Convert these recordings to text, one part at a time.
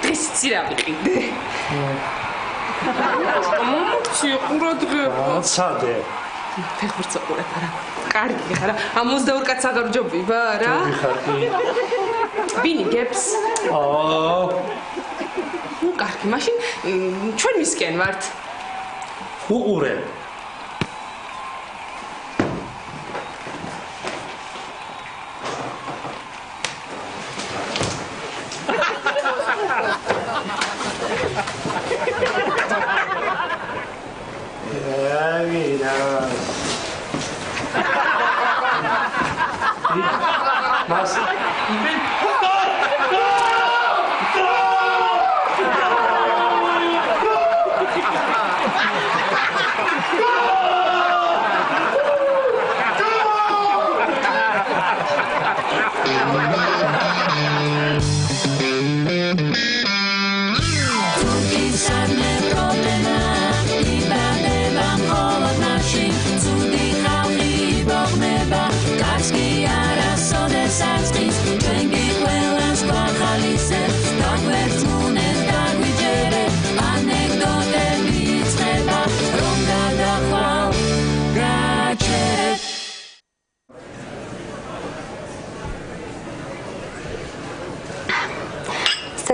დღეს ცირა ვიყიდე. მომწი ყურადღება. სადე. ფეხბურთს აყურებ არა. კარგი ხარა. 62 კაცს აგარჯობება რა. ბინი გებს. კარგი, მაშინ ჩვენ მისკენ ვართ. უყურებ.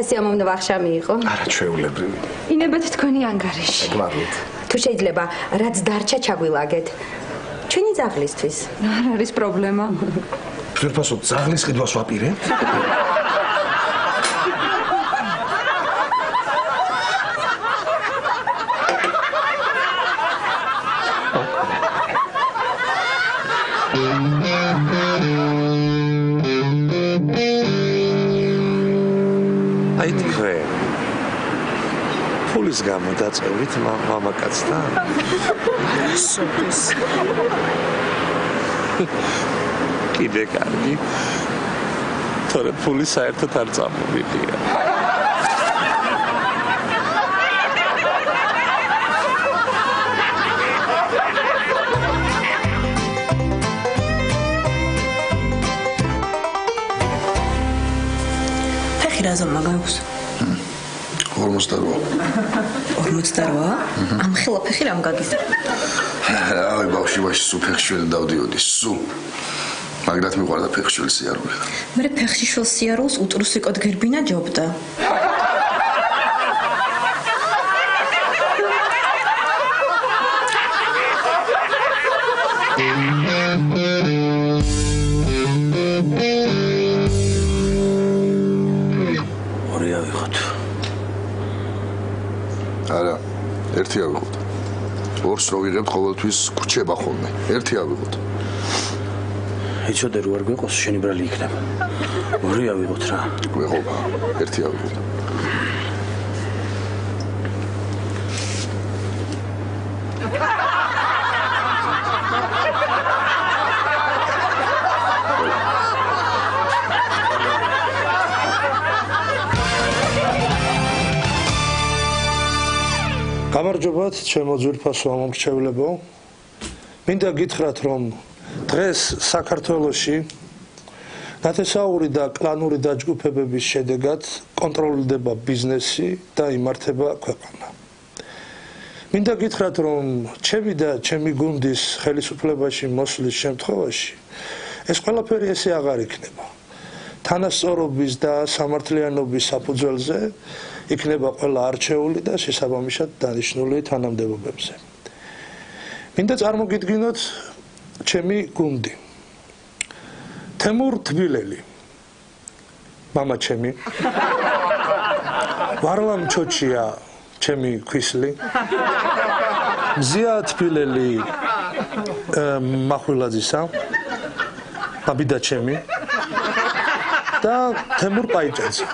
სიამოვნო ვახშა მიიღო. არა ჩვეულებრივი. ინებათ თქვენი ანგარიში. გმარლით. თუ შეიძლება, რაც დარჩა ჩაგვილაგეთ. ჩვენი ძაღლისთვის. არ არის პრობლემა. ძვირფასო ძაღლის ყიდვას ვაპირებ? გამო დაწევით მამაკაცთან. სოფის. კიდე კარგი. თორე ფული საერთოდ არ წამოვიდია. ფეხი რა ზომა გაქვს? 48? ამ ხელა ფეხი რამ გაგიზრდა? აი ბავშვი სულ ფეხშვილს დავდიოდი, სულ. მაგრად მიყვარდა ფეხშვილის სიარული. მე ფეხში შვილ სიარულს უტრუსიკოდ გერბინა ჯობდა. არა, ერთი ავიღოთ. ორს რო ვიღებთ ყოველთვის გრჩება ხოლმე. ერთი ავიღოთ. იცოდე რო არ გვეყოს შენი ბრალი იქნება. ორი ავიღოთ რა. გვეყობა. ერთი ავიღოთ. გამარჯობათ, ჩემო ძვირფასო ამომრჩევლებო. მინდა გითხრათ, რომ დღეს საქართველოში ნათესაური და კლანური დაჯგუფებების შედეგად კონტროლდება ბიზნესი და იმართება ქვეყანა. მინდა გითხრათ, რომ ჩემი და ჩემი გუნდის ხელისუფლებაში მოსვლის შემთხვევაში ეს ყველაფერი ესე აღარ იქნება. თანასწორობის და სამართლიანობის საფუძველზე იქნება ყველა არჩეული და შესაბამისად დანიშნული თანამდებობებზე. მინდა წარმოგიდგინოთ ჩემი გუნდი. თემურ თბილელი, მამა ჩემი. ვარლამ ჩოჩია, ჩემი ქვისლი. მზია თბილელი, მახვილაძისა, ბაბიდა ჩემი. და თემურ პაიჭაძე.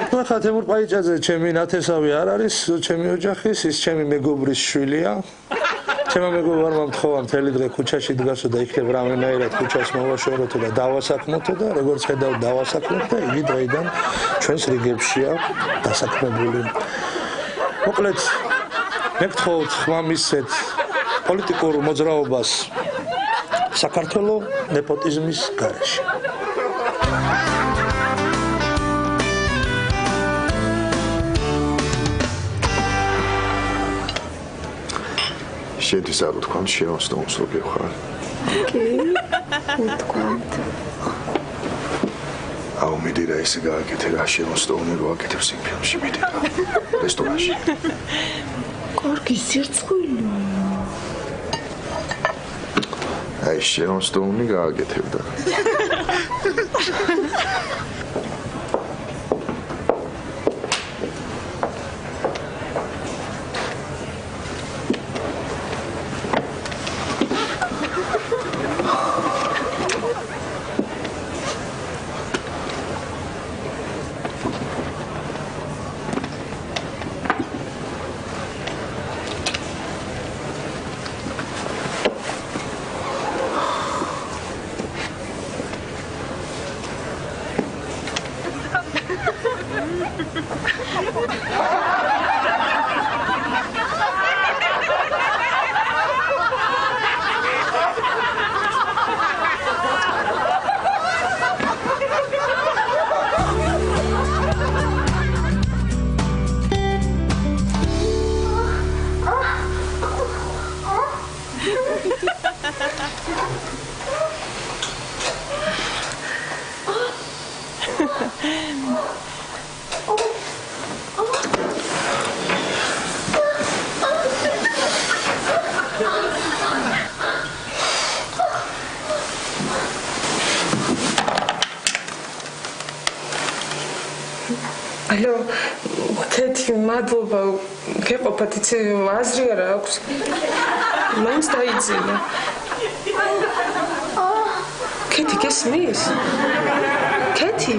ნუ ხა თემურ პაიჭაძე ჩემი ნათესავი არ არის, ჩემი ოჯახის, ის ჩემი მეგობრის შვილია. ჩემო მეგობარმა მთხოვა მთელი დღე ქუჩაში დგასო და იქნებ რამენაირად ქუჩას მოვაშოროთო და დავასაქმოთო და როგორც ხედავ დავასაქმოთ და იგი დღეიდან ჩვენს რიგებშია დასაქმებული. მოკლედ მე გთხოვთ ხმამისცეთ პოლიტიკურ მოძრაობას საქართველოს ნეპოტიზმის გარეშე. შენთვის არ ვთქვამთ შეოსტოუნს რო გეხარ. უთქვამთ. აუ მიდი რა ისე გააკეთე რა შეოსტოუნი რო აკეთებს იმ ფილმში მიდი რა. რესტორანში. კარგი სირცხვილი. აი შეოსტოუნი გააკეთებდა. ალო, კეთი, მადლობა, გეყოფათ, იცი, აზრი არა აქვს. მაინც დაიძინა. კეთი, გესმის? კეთი?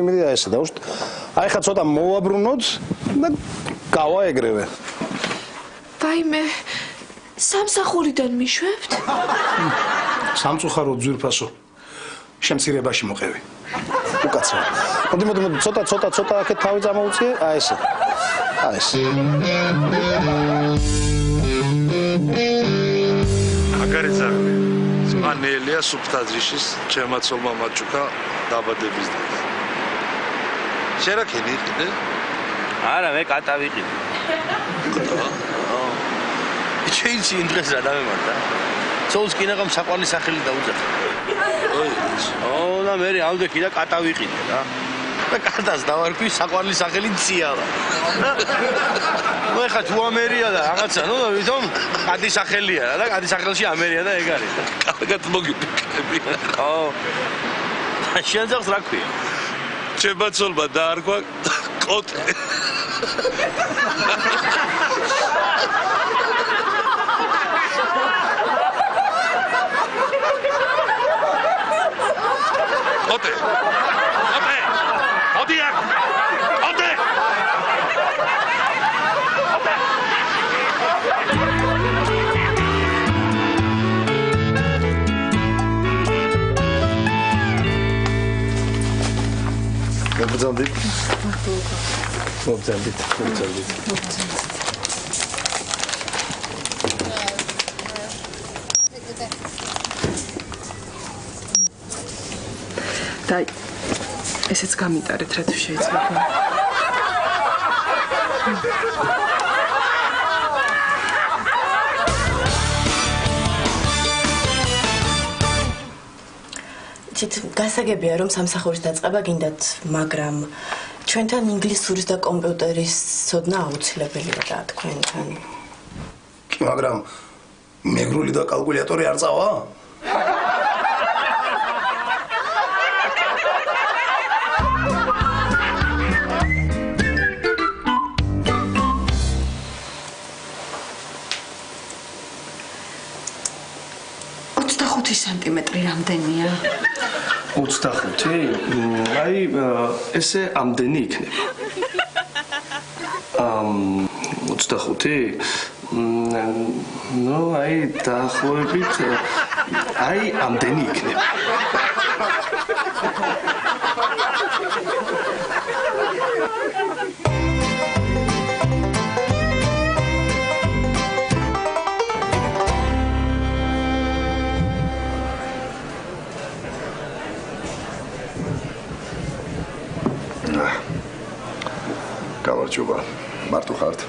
მიდი ესე დავუშვით. აი ხა ცოტა მოვაბრუნოთ და გავაეგრევე. ვაიმე, სამსახურიდან მიშვებთ? სამწუხაროდ ძვირფასო. შემცირებაში მოყევი. უკაცრავ. მოდი, ცოტა აქეთ თავი წამოუწიე. აი ესე. აი ესე. აგარეცაღი. ზმანელია სუბტაძრიშის ჩემაცოლმა მაჩუკა დაბადების დღეს. შენ რა ქენი იყიდე? არა, მე კატა ვიყიდე. ჩეინჩი იმ დღეს რა დამემართა? ცოლს კინაღამ საყვარლის სახელი დაუძახა. და მე ამდექი და კატა ვიყიდე რა. და კატას დავარქვი საყვარლის სახელი ციალა. მე ხა თუ ამერია და რაღაცა, ნუ ვითომ კატის სახელია რა და კატის სახელში ამერია და ეგ არის. კარგად მოგიფიქრები. შენ ძაღლს რა ქვია? ჩემაცოლმა დაარქვა კოტე. კოტე. მოდი აქ. კოტე. მოგზავნით. და ესეც გამიტარეთ რა თუ შეიძლება. ცით გასაგებია რომ სამსახურის დაწყება გინდათ, მაგრამ ჩვენთან ინგლისურის და კომპიუტერის ცოდნა აუცილებელია და თქვენთან. კი, მაგრამ მეგრული და კალკულატორი არ წავა? სანტიმეტრი რამდენია? 25? აი, ესე ამდენი იქნება. 25? ნუ, აი, დაახლოებით, აი, ამდენი იქნება. გამარჯობა. მარტო ხართ?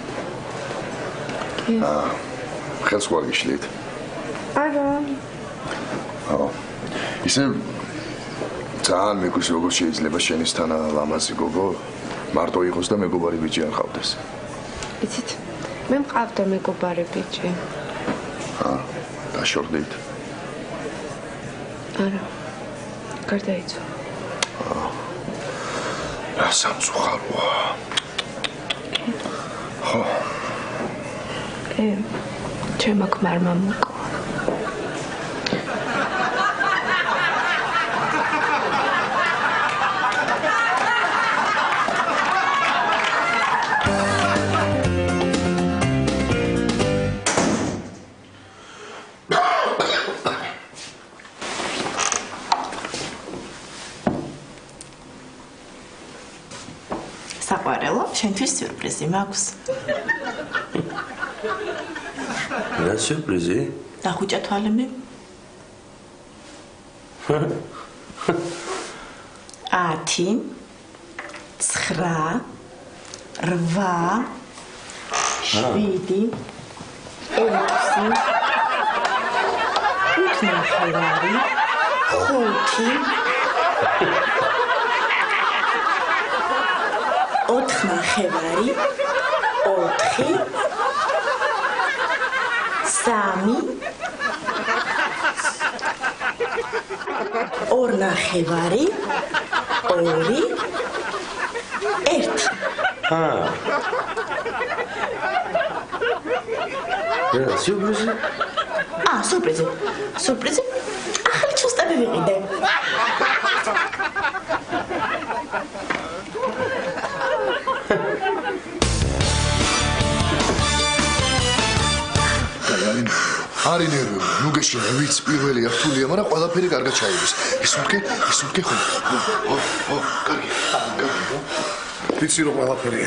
კი. ხელს ხوار გიშლით? არა. ისე ძალიან მეგობრს როგორ შეიძლება შენისთან ლამაზი გოგო მარტო იყოს და მეგობარი ბიჭი არ ყავდეს. იცით, მე მყავდა მეგობარი ბიჭი. დაშორდით? არა. გარდაიცვალა. რა სამწუხაროა. ხო. ჩემო ქმარმა მოკლა. საყვარელო, შენთვის სიურპრიზი მაქვს. რა სიურპრიზი? დახუჭა თვალები. 10 9 8 7 ოთხნახევარი, 4 სამი, ორნახევარი, 2, 1. სიურპრიზი? სიურპრიზი. სიურპრიზი? ახალი ჩოსტები ვიყიდე. არი ნერვიული, ნუ გეშინე, ვიც პირველია რთულია, მაგრამ ყველაფერი კარგად ჩაივლის. ისუნთქე ხო? კარგი. ვიცი რომ ყველაფერი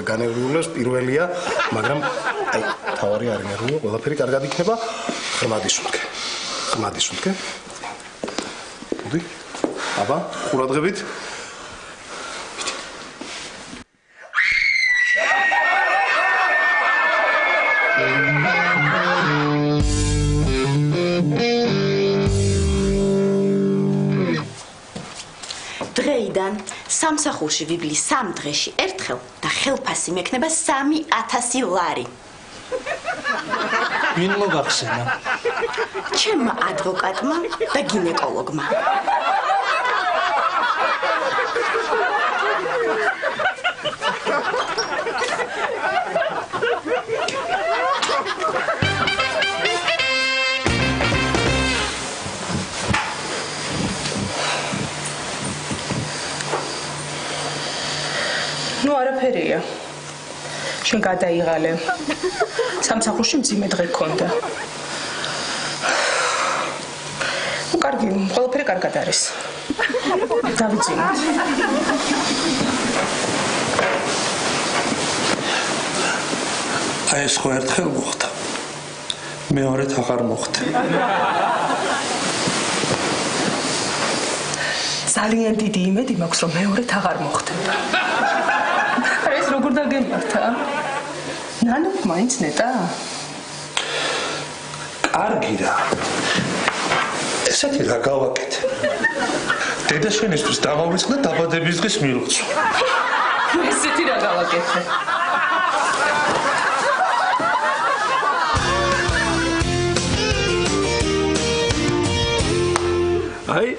განერვიულებს პირველია, მაგრამ თავარი არ ნერვიულო, ყველაფერი კარგად იქნება. ღრმად ისუნთქე. მოდი. აბა, ყურადღებით. დღეიდან სამსახურში ვიბლი 3 დღეში ერთხელ და ხელფასი მექნება 3000 ლარი. ვინ მოგახსენა? ჩემმა ადვოკატმა და გინეკოლოგმა. ნუ არაფერია. შენ გადაიღალე. სამსახურში მძიმე დღე გქონდა. ნუ კარგი, ყველაფერი კარგად არის. დავიძინოთ. აი ეს ხო ერთხელ მოხდა. მეორედ აღარ მოხდა. ძალიან დიდი იმედი მაქვს, რომ მეორედ აღარ მოხდება. ეს როგორ დაგემართა? ნანო მაინც ნეტა? კარგი რა. ესეთი რა გავაკეთე? დედა შენისთვის დავავიწყდა დაბადების დღის მილოცვა. ესეთი რა გავაკეთე? აი,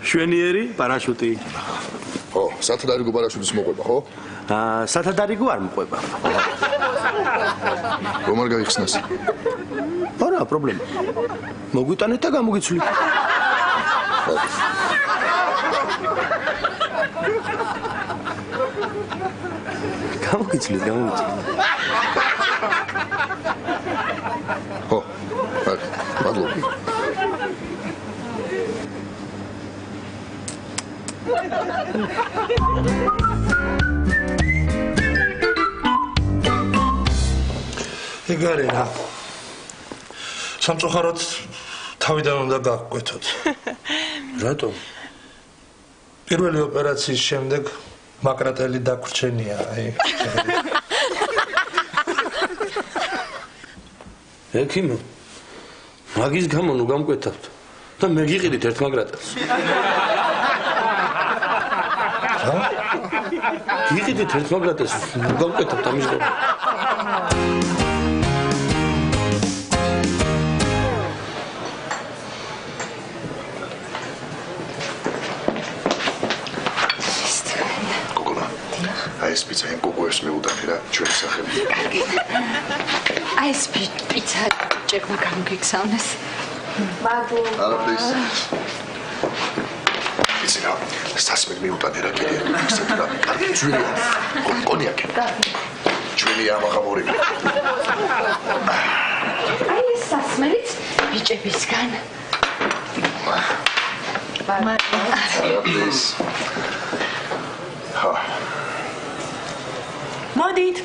შვენიერი პარაშუტი. ხო, სათადარიგო პარაშუტის მოყვება, ხო? სათადარიგო არ მოყვება. რომ არ გაიხსნას? არა, პრობლემა. მოგვიტანეთ და გამოგიცვლით. გამოგიცვლით. ხო, მადლობა. ეგარი რა. სამწუხაროდ თავიდან უნდა გავკვეთოთ. რატომ? პირველი ოპერაციის შემდეგ მაკრატელი დაგვრჩენია, აი. ექიმო, მაგის გამო ნუ გამკვეთავთ და მე გიყიდით ერთ მაგრატელს. გიყიდით ერთ მაგრატელს, ნუ გამკვეთავთ ამის გამო. ეს პიცა იმ გოგოებს მეუდანი რა ჩვენი სახელი. აი ეს პიცა ჭებმა გამგექსავნეს. არაფრის. იცი რა, სასმელი მეუდანი რა კიდე. ისეთ რა, კარგი ძვირია. კონიაკი. ჩვენი ამაღამორი. აი ეს სასმელიც ბიჭებისგან. არაფრის. ჰა. მოდით.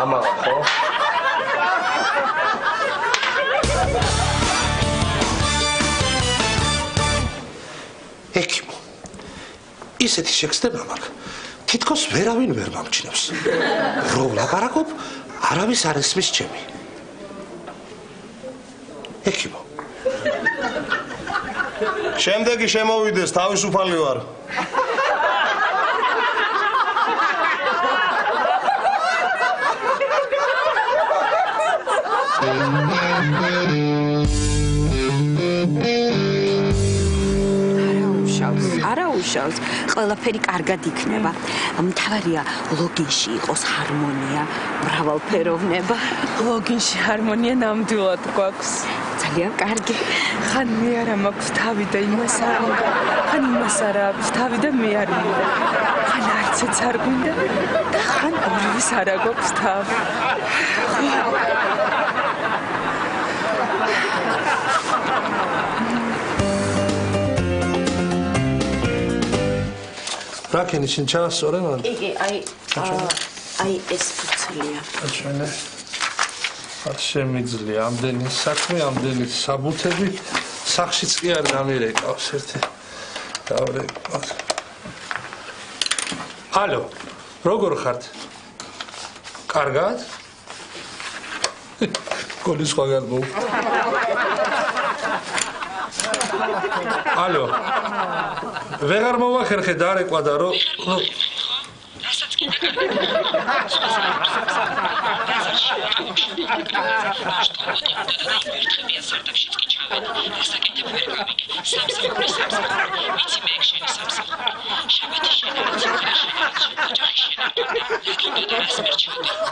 ამავა ხო? ექიმო. ისეთი შეგრძნება მაქვს. თითქოს ვერავინ ვერ გამჩნევს. რო ვლაპარაკობ, არავის არ ესმის ჩემი. ექიმო. შემდეგი შემოვიდეს, თავისუფალი ვარ. არა უშავს, ყველაფერი კარგად იქნება. მთავარია ლოგინში იყოს ჰარმონია, მრავალფეროვნება. ლოგინში ჰარმონია ნამდვილად გვაქვს. ძალიან კარგი. ხან მე არა მაქვს თავი და იმას არ მინდა, ხან იმას არ აქვს თავი და მე არ მინდა. ხან არცეც არ გვინდა და ხან ორივეს არ აქვს თავი. რაკენი შენ ჩაასწორე მან? კი, აი ეს ფუცლია. აჩვენე. არ შემიძლია ამდენი საქმე, ამდენი საბუთები, სახშიც კი არ გამირეკავს ერთი. დავრეკავ. ალო, როგორ ხართ? კარგად? გოლის სხვაგან მო. ალო. ვეღარ მოვახერხე დარეკვა და რო რასაც კიდე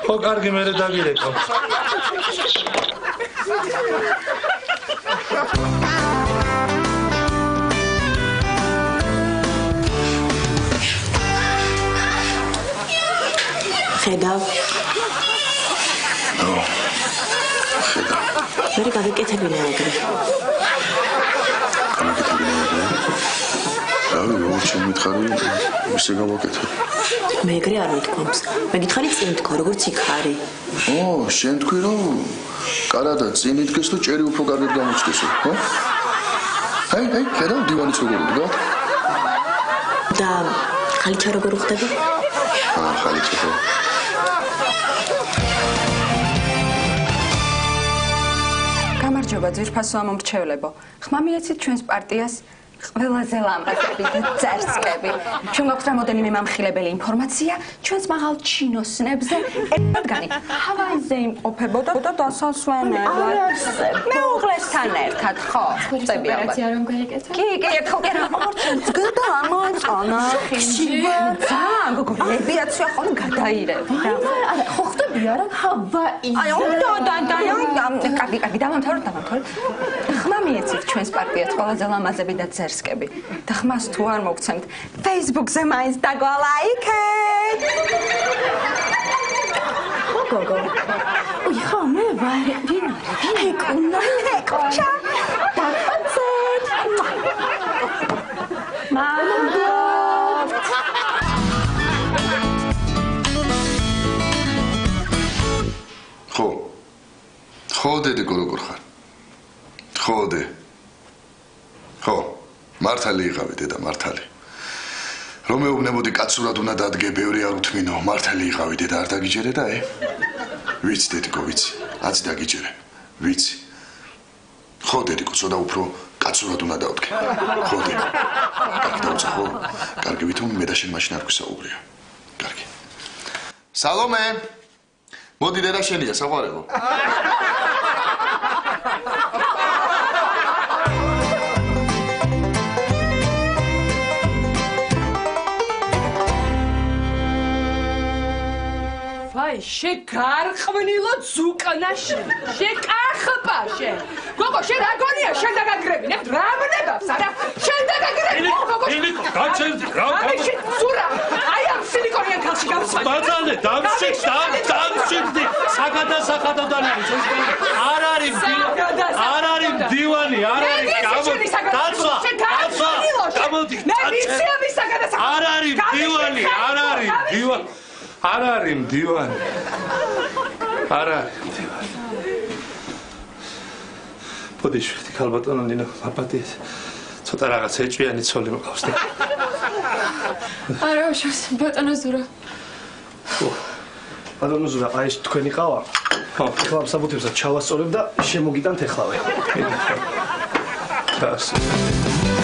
ხო კარგი მე დაგირეკავ. ხედავ. მე გავიკეთებინა ეგრე. რავი, როგორ შემითხარი, ისე გავაკეთე. მე ეგრე არ მithქვამს. მე გითხარი წინ თქო, როგორც იქ არის. შენ თქვი რომ კარადა წინ იდგეს და ჭერი უფრო კარგად გამოჩნდეს, ხო? აი, ხედავ დივანიც როგორ უდგა? და ხალიჩა როგორ ხდება? ხალიჩა ხო. გამარჯობა ძვირფასო ამომრჩევლებო. ხმამიეცით ჩვენს პარტიას ყველაზე ლამაზები და ძერსკები. ჩვენ გვაქვს რამოდენიმე მამხილებელი ინფორმაცია ჩვენს მაღალ ჩინოსნებზე. ერთგანი ჰავაიზე იმყოფებოდა და დასასვენებლად. მეუღლესთან ერთად, ხო? წები ალბათ. რომ გაიგეცა? კი, ერთხელ კი რა ორჩენს გადაამოწონა. ძალიან გოგოებიაცია ხოლმე გადაირევდა. ხო ხტები არა ჰავაი. აი, კარგი, დავამთავროთ. ხმამიეცით ჩვენს პარტიას ყველაზე ლამაზები და ძერსკები. და ხმას თუ არ მოგცემთ, Facebook-ზე მაინც დაგვალაიქეთ. გოგო. უი, ხო, მე ვარ. ვინ არის? ეკუჩა. დაფაცეთ. მამა. ხო, დედიკო როგორ ხარ? ხოდე. ხო, მართალი იყავი დედა, მართალი. რომ მეუბნებოდი კაცურად უნდა დადგე, ბევრი არ უთმინო, მართალი იყავი დედა, არ დაგიჯერე და ვიცი დედიკო, ვიცი, აც დაგიჯერე, ვიცი. ხო დედიკო, ცოტა უფრო კაცურად უნდა დავდგე. ხო დედიკო. კარგი დავწერე, ხო? კარგი ვითომ მე და შენ მაშინ არ გვისაუბრია. კარგი. სალომე. მოდი დედა შენია, საყვარელო. ვაი, შეგარყვნილო ზუკნაში. შეკახპა შენ. გოგო, შენ რა გონია? შენ დაგაგრები, ნახ რა ვნებავს, არა? შენ დაგაგრები. გოგო, ილიკო, გაჩერდი, რა? ამიში ზურა. აი ამ სილიკონიან ქალში გავსვი. ბატონე, დამშვიდდი. საგადასახადოდან არის ეს. არ არის მდივანი, არ არის დაცვა. გამოდი. მე ვიცი ამის საგადასახადო. არ არის მდივანი. არ არის მდივანი. ბოდიშვილი, ქალბატონო ნინო, აპატიეთ. ცოტა რაღაც ეჭვიანი ცოლი მყავს და. არა, უშავს, ბატონო ზურა. ბატონო ზურა, აი ეს თქვენი ყავა. ხო, ეხლა ამ საბუთებსაც ჩავასწორებ და შემოგიტანთ ეხლავე. გასულ.